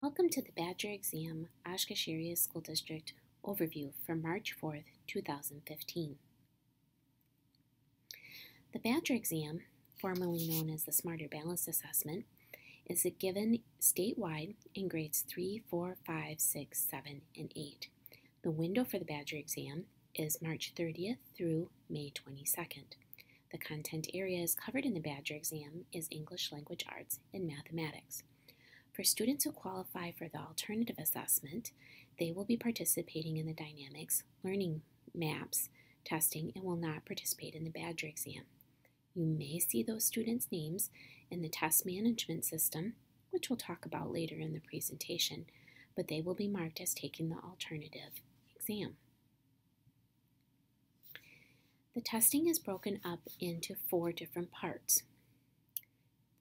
Welcome to the Badger Exam Oshkosh Area School District Overview for March 4th, 2015. The Badger Exam, formerly known as the Smarter Balanced Assessment, is given statewide in grades 3, 4, 5, 6, 7, and 8. The window for the Badger Exam is March 30th through May 22nd. The content areas covered in the Badger Exam is English Language Arts and Mathematics. For students who qualify for the alternative assessment, they will be participating in the Dynamics Learning Maps testing and will not participate in the Badger Exam. You may see those students' names in the test management system, which we'll talk about later in the presentation, but they will be marked as taking the alternative exam. The testing is broken up into 4 different parts.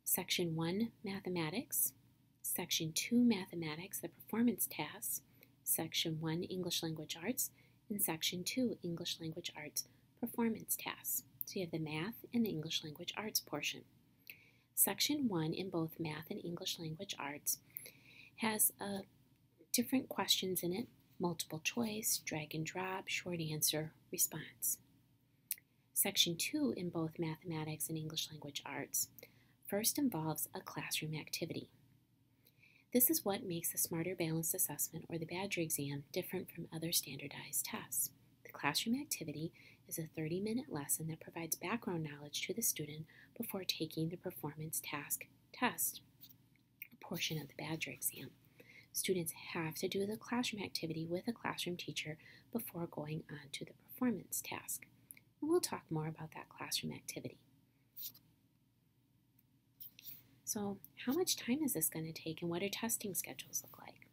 Section 1, Mathematics. Section 2, Mathematics, the performance tasks, Section 1, English Language Arts, and Section 2, English Language Arts, performance tasks. So you have the math and the English Language Arts portion. Section 1 in both math and English Language Arts has different questions in it, multiple choice, drag and drop, short answer, response. Section 2 in both mathematics and English Language Arts first involves a classroom activity. This is what makes the Smarter Balanced Assessment or the Badger Exam different from other standardized tests. The classroom activity is a 30-minute lesson that provides background knowledge to the student before taking the performance task test, a portion of the Badger Exam. Students have to do the classroom activity with a classroom teacher before going on to the performance task. And we'll talk more about that classroom activity. So how much time is this going to take and what do testing schedules look like?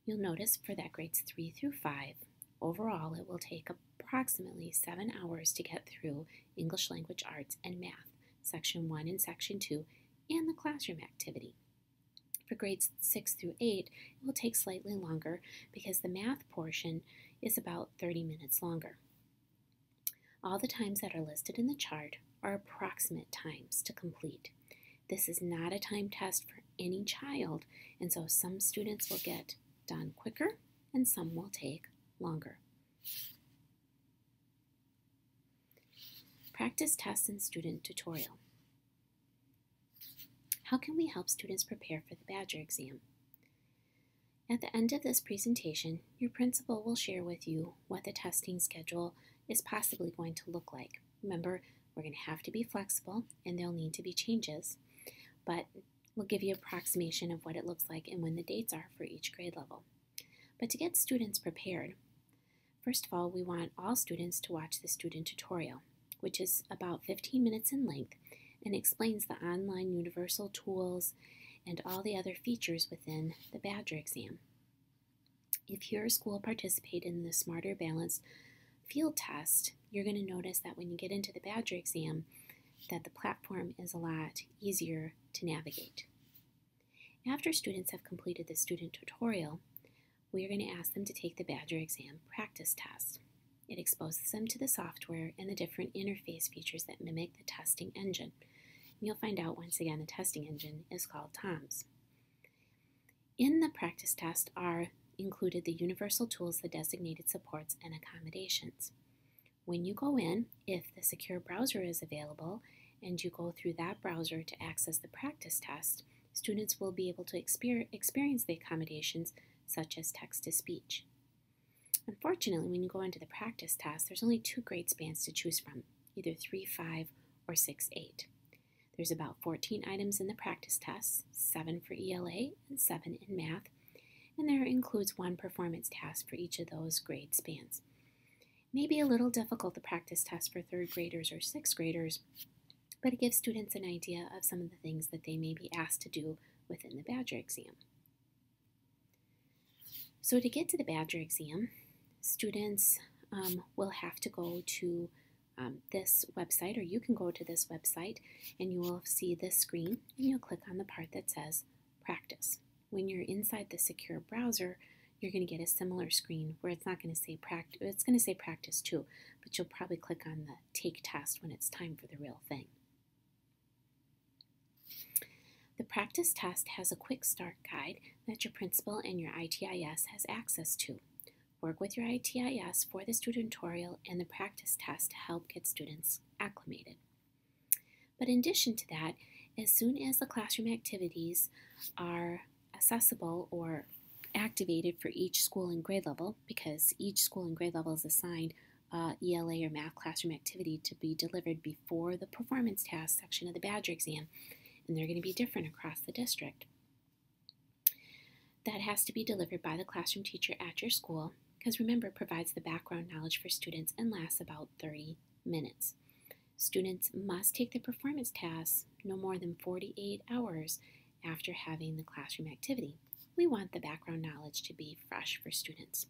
You'll notice for that grades 3 through 5, overall it will take approximately 7 hours to get through English Language Arts and Math, Section 1 and Section 2, and the classroom activity. For grades 6 through 8, it will take slightly longer because the math portion is about 30 minutes longer. All the times that are listed in the chart are approximate times to complete. This is not a time test for any child, and so some students will get done quicker and some will take longer. Practice tests and student tutorial. How can we help students prepare for the Badger Exam? At the end of this presentation, your principal will share with you what the testing schedule is possibly going to look like. Remember, we're going to have to be flexible and there'll need to be changes, but we'll give you an approximation of what it looks like and when the dates are for each grade level. But to get students prepared, first of all, we want all students to watch the student tutorial, which is about 15 minutes in length and explains the online universal tools and all the other features within the Badger Exam. If your school participated in the Smarter Balanced field test, you're going to notice that when you get into the Badger Exam, that the platform is a lot easier to navigate. After students have completed the student tutorial, we are going to ask them to take the Badger Exam practice test. It exposes them to the software and the different interface features that mimic the testing engine. And you'll find out once again the testing engine is called TOMS. In the practice test are included the universal tools, the designated supports, and accommodations. When you go in, if the secure browser is available and you go through that browser to access the practice test, students will be able to experience the accommodations such as text-to-speech. Unfortunately, when you go into the practice test, there's only 2 grade spans to choose from, either 3, 5, or 6, 8. There's about 14 items in the practice test, 7 for ELA and 7 in math, and there includes 1 performance task for each of those grade spans. Maybe a little difficult to practice test for 3rd graders or 6th graders, but it gives students an idea of some of the things that they may be asked to do within the Badger Exam. So to get to the Badger Exam, students will have to go to this website, or you can go to this website and you will see this screen and you'll click on the part that says Practice. When you're inside the secure browser, you're going to get a similar screen where it's not going to say practice, it's going to say practice too, but you'll probably click on the take test when it's time for the real thing. The practice test has a quick start guide that your principal and your ITIS has access to. Work with your ITIS for the tutorial and the practice test to help get students acclimated. But in addition to that, as soon as the classroom activities are accessible or activated for each school and grade level, because each school and grade level is assigned ELA or math classroom activity to be delivered before the performance task section of the Badger exam, and they're going to be different across the district. That has to be delivered by the classroom teacher at your school, because remember, it provides the background knowledge for students and lasts about 30 minutes. Students must take the performance task no more than 48 hours after having the classroom activity. We want the background knowledge to be fresh for students.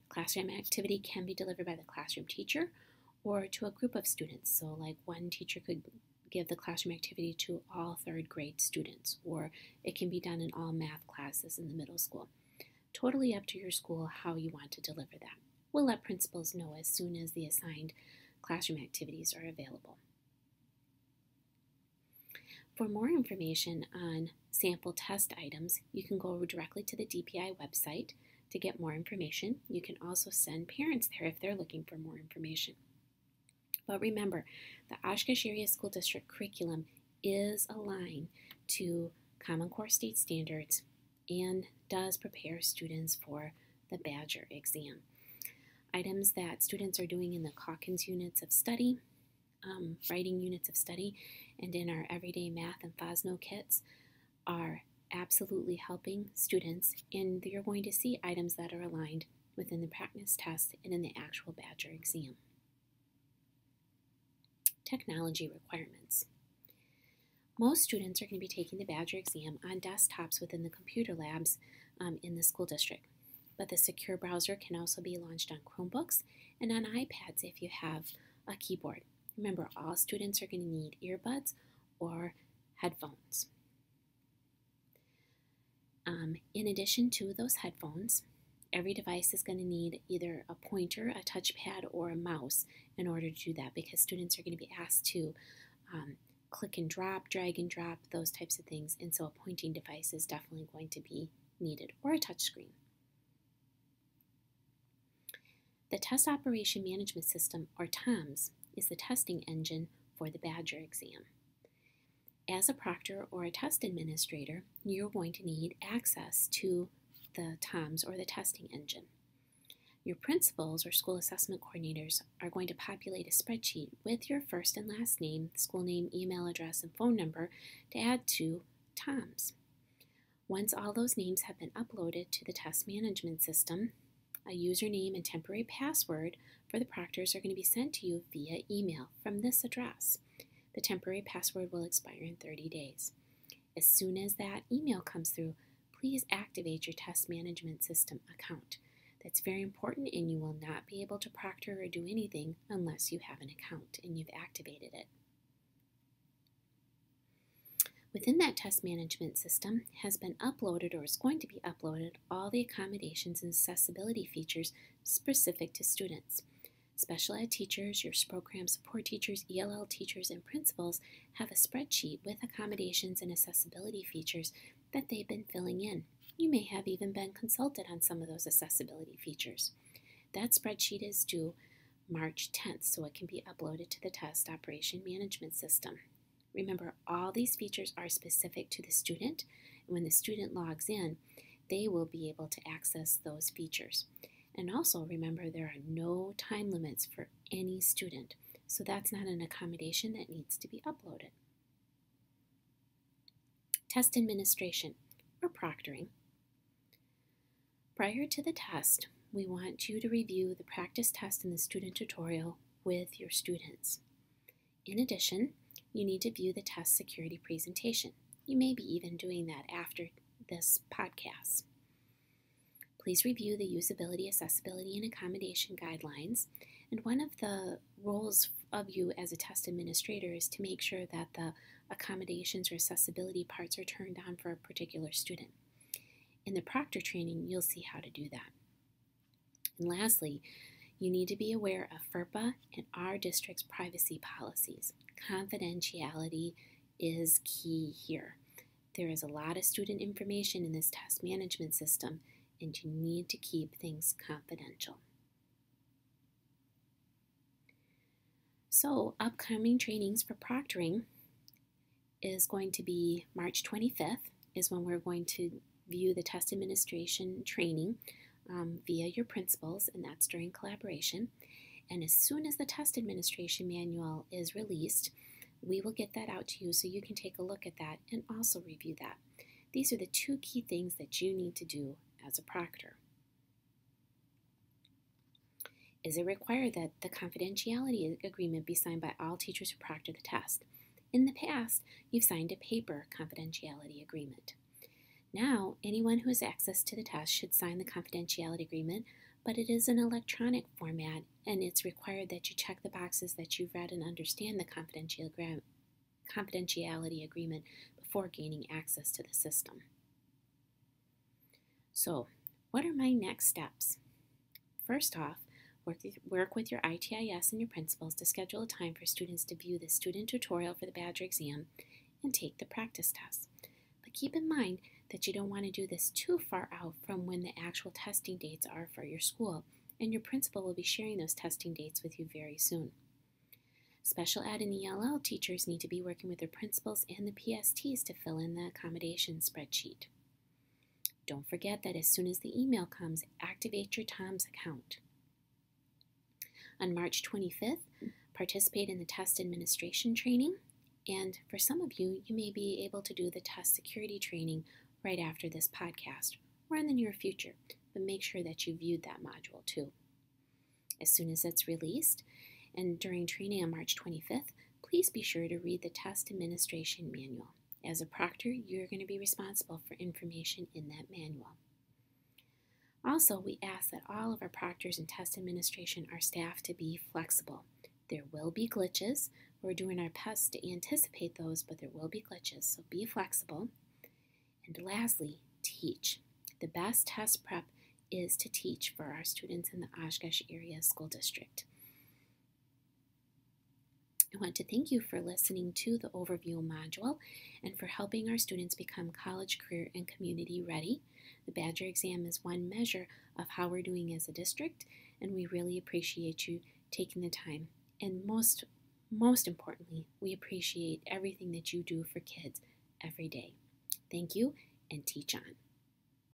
Classroom activity can be delivered by the classroom teacher or to a group of students. So like one teacher could give the classroom activity to all third grade students, or it can be done in all math classes in the middle school. Totally up to your school how you want to deliver that. We'll let principals know as soon as the assigned classroom activities are available. For more information on sample test items, you can go directly to the DPI website to get more information. You can also send parents there if they're looking for more information. But remember, the Oshkosh Area School District curriculum is aligned to Common Core State Standards and does prepare students for the Badger exam. Items that students are doing in the Calkins units of study, writing units of study, and in our everyday math and FOSNO kits are absolutely helping students, and you're going to see items that are aligned within the practice test and in the actual Badger exam. Technology requirements. Most students are going to be taking the Badger exam on desktops within the computer labs in the school district, but the secure browser can also be launched on Chromebooks and on iPads if you have a keyboard. Remember, all students are going to need earbuds or headphones. In addition to those headphones, every device is going to need either a pointer, a touchpad, or a mouse in order to do that, because students are going to be asked to click and drop, drag and drop, those types of things, and so a pointing device is definitely going to be needed, or a touch screen. The Test Operation Management System, or TOMS, is the testing engine for the Badger exam. As a proctor or a test administrator, you're going to need access to the TOMS, or the testing engine. Your principals or school assessment coordinators are going to populate a spreadsheet with your first and last name, school name, email address, and phone number to add to TOMS. Once all those names have been uploaded to the test management system, a username and temporary password for the proctors are going to be sent to you via email from this address. The temporary password will expire in 30 days. As soon as that email comes through, please activate your test management system account. That's very important, and you will not be able to proctor or do anything unless you have an account and you've activated it. Within that test management system has been uploaded, or is going to be uploaded, all the accommodations and accessibility features specific to students. Special ed teachers, your program support teachers, ELL teachers, and principals have a spreadsheet with accommodations and accessibility features that they've been filling in. You may have even been consulted on some of those accessibility features. That spreadsheet is due March 10th, so it can be uploaded to the Test Operation Management System. Remember, all these features are specific to the student, and when the student logs in, they will be able to access those features. And also remember, there are no time limits for any student, so that's not an accommodation that needs to be uploaded. Test administration, or proctoring. Prior to the test, we want you to review the practice test and the student tutorial with your students. In addition, you need to view the test security presentation. You may be even doing that after this podcast. Please review the usability, accessibility, and accommodation guidelines. And one of the roles of you as a test administrator is to make sure that the accommodations or accessibility parts are turned on for a particular student. In the proctor training, you'll see how to do that. And lastly, you need to be aware of FERPA and our district's privacy policies. Confidentiality is key here. There is a lot of student information in this test management system, and you need to keep things confidential. So, upcoming trainings for proctoring is going to be March 25th is when we're going to view the test administration training via your principals, and that's during collaboration. And as soon as the test administration manual is released, we will get that out to you so you can take a look at that and also review that. These are the two key things that you need to do as a proctor. Is it required that the confidentiality agreement be signed by all teachers who proctor the test? In the past, you've signed a paper confidentiality agreement. Now, anyone who has access to the test should sign the confidentiality agreement, but it is an electronic format, and it's required that you check the boxes that you've read and understand the confidentiality agreement before gaining access to the system. So, what are my next steps? First off, work with your ITIS and your principals to schedule a time for students to view the student tutorial for the Badger exam and take the practice test. But keep in mind that you don't want to do this too far out from when the actual testing dates are for your school, and your principal will be sharing those testing dates with you very soon. Special ed and ELL teachers need to be working with their principals and the PSTs to fill in the accommodations spreadsheet. Don't forget that as soon as the email comes, activate your TOMS account. On March 25th, participate in the test administration training, and for some of you, you may be able to do the test security training right after this podcast or in the near future, but make sure that you viewed that module too. As soon as it's released, and during training on March 25th, please be sure to read the test administration manual. As a proctor, you're going to be responsible for information in that manual. Also, we ask that all of our proctors and test administration are staffed to be flexible. There will be glitches. We're doing our best to anticipate those, but there will be glitches, so be flexible. And lastly, teach. The best test prep is to teach for our students in the Oshkosh Area School District. I want to thank you for listening to the overview module and for helping our students become college, career, and community ready. The Badger exam is one measure of how we're doing as a district, and we really appreciate you taking the time. And most importantly, we appreciate everything that you do for kids every day. Thank you, and teach on.